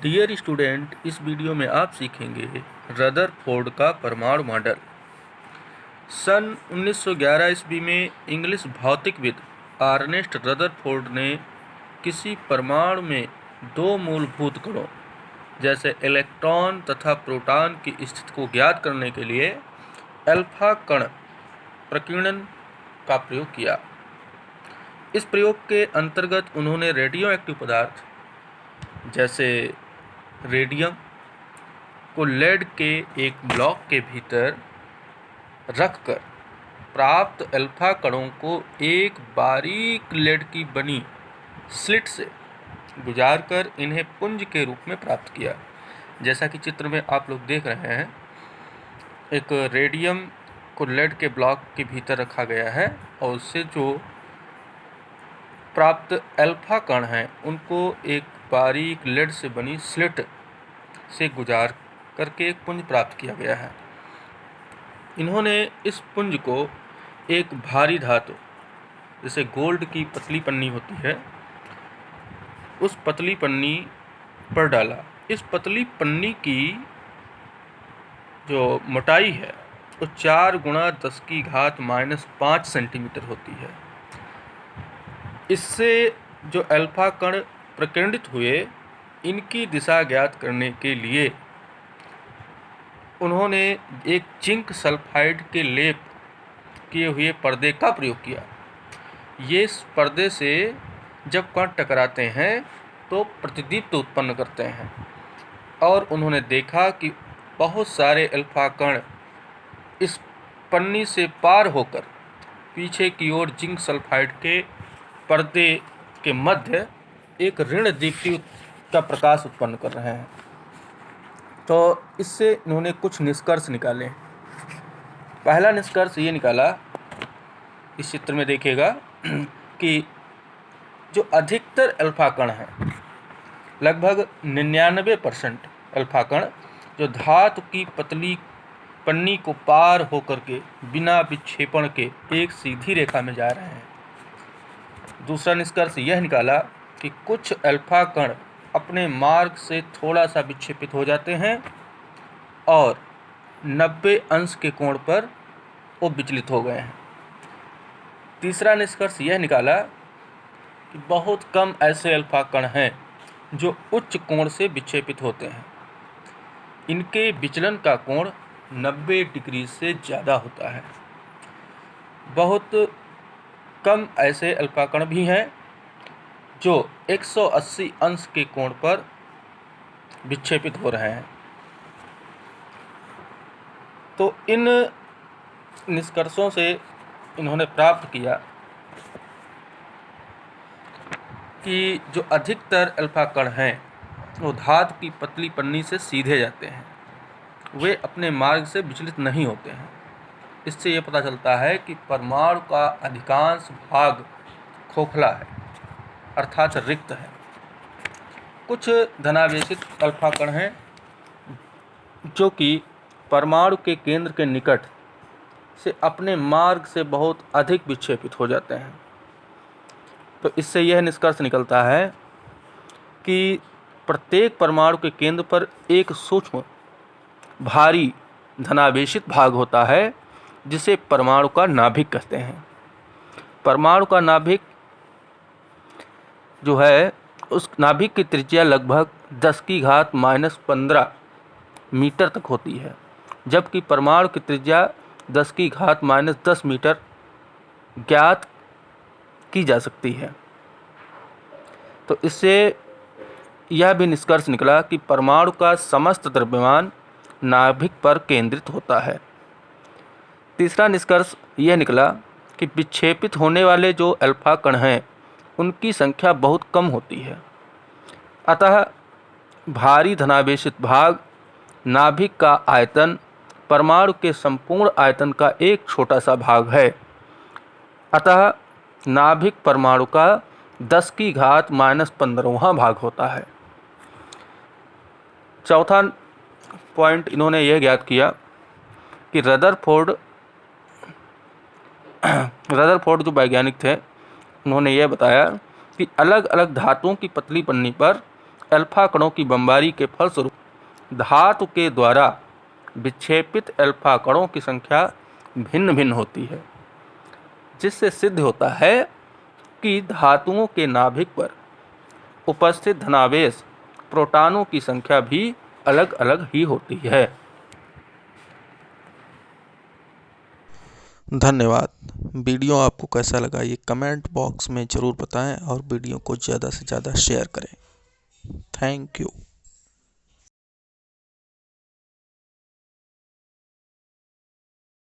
Dear student, इस video में आप सीखेंगे रदरफोर्ड का परमाणु मॉडल। सन 1911 ईस्वी में इंग्लिश भौतिकविद अर्नेस्ट रदरफोर्ड ने किसी परमाणु में दो मूलभूत कणों जैसे इलेक्ट्रॉन तथा प्रोटॉन की स्थिति को ज्ञात करने के लिए अल्फा कण प्रकीर्णन का प्रयोग किया। इस प्रयोग के अंतर्गत उन्होंने रेडियो एक्टिव पदार्थ जैसे रेडियम को लेड के एक ब्लॉक के भीतर रखकर प्राप्त अल्फा कणों को एक बारीक लेड की बनी स्लिट से गुजारकर इन्हें पुंज के रूप में प्राप्त किया। जैसा कि चित्र में आप लोग देख रहे हैं, एक रेडियम को लेड के ब्लॉक के भीतर रखा गया है और उससे जो प्राप्त अल्फा कण हैं उनको एक बारीक लेड से बनी स्लिट से गुजार करके एक पुंज प्राप्त किया गया है। इन्होंने इस पुंज को एक भारी धातु जैसे गोल्ड की पतली पन्नी होती है, उस पतली पन्नी पर डाला। इस पतली पन्नी की जो मोटाई है वो 4 गुणा 10⁻⁻5 सेंटीमीटर होती है। इससे जो अल्फा कण प्रकीर्णित हुए, इनकी दिशा ज्ञात करने के लिए उन्होंने एक जिंक सल्फाइड के लेप किए हुए पर्दे का प्रयोग किया। ये इस पर्दे से जब कण टकराते हैं तो प्रतिदीप्त उत्पन्न करते हैं और उन्होंने देखा कि बहुत सारे अल्फा कण इस पन्नी से पार होकर पीछे की ओर जिंक सल्फाइड के पर्दे के मध्य एक ऋण दीप्ति का प्रकाश उत्पन्न कर रहे हैं। तो इससे इन्होंने कुछ निष्कर्ष निकाले। पहला निष्कर्ष ये निकाला, इस चित्र में देखिएगा कि जो अधिकतर अल्फा कण हैं, लगभग 99% अल्फा कण जो धातु की पतली पन्नी को पार होकर के बिना विक्षेपण के एक सीधी रेखा में जा रहे हैं। दूसरा निष्कर्ष यह निकाला कि कुछ अल्फा कण अपने मार्ग से थोड़ा सा विक्षेपित हो जाते हैं और 90 अंश के कोण पर वो विचलित हो गए हैं। तीसरा निष्कर्ष यह निकाला कि बहुत कम ऐसे अल्फा कण हैं जो उच्च कोण से विक्षेपित होते हैं। इनके विचलन का कोण 90 डिग्री से ज़्यादा होता है। बहुत कम ऐसे अल्फा कण भी हैं जो 180 अंश के कोण पर विक्षेपित हो रहे हैं। तो इन निष्कर्षों से इन्होंने प्राप्त किया कि जो अधिकतर अल्फा कण हैं वो धातु की पतली पन्नी से सीधे जाते हैं, वे अपने मार्ग से विचलित नहीं होते हैं। इससे ये पता चलता है कि परमाणु का अधिकांश भाग खोखला है, अर्थात रिक्त है। कुछ धनावेशित अल्फा कण हैं जो कि परमाणु के केंद्र के निकट से अपने मार्ग से बहुत अधिक विक्षेपित हो जाते हैं। तो इससे यह निष्कर्ष निकलता है कि प्रत्येक परमाणु के केंद्र पर एक सूक्ष्म भारी धनावेशित भाग होता है जिसे परमाणु का नाभिक कहते हैं। परमाणु का नाभिक जो है, उस नाभिक की त्रिज्या लगभग 10⁻⁻15 मीटर तक होती है, जबकि परमाणु की त्रिज्या 10⁻10 मीटर ज्ञात की जा सकती है। तो इससे यह भी निष्कर्ष निकला कि परमाणु का समस्त द्रव्यमान नाभिक पर केंद्रित होता है। तीसरा निष्कर्ष यह निकला कि विक्षेपित होने वाले जो अल्फा कण हैं उनकी संख्या बहुत कम होती है। अतः भारी धनावेशित भाग नाभिक का आयतन परमाणु के संपूर्ण आयतन का एक छोटा सा भाग है। अतः नाभिक परमाणु का 10⁻⁻15वां भाग होता है। चौथा पॉइंट इन्होंने यह ज्ञात किया कि रदरफोर्ड जो वैज्ञानिक थे, उन्होंने यह बताया कि अलग अलग धातुओं की पतली पन्नी पर अल्फा कणों की बमबारी के फलस्वरूप धातु के द्वारा विक्षेपित अल्फा कणों की संख्या भिन्न भिन्न होती है, जिससे सिद्ध होता है कि धातुओं के नाभिक पर उपस्थित धनावेश प्रोटॉनों की संख्या भी अलग अलग ही होती है। धन्यवाद। वीडियो आपको कैसा लगा ये कमेंट बॉक्स में ज़रूर बताएं और वीडियो को ज़्यादा से ज़्यादा शेयर करें। Thank you.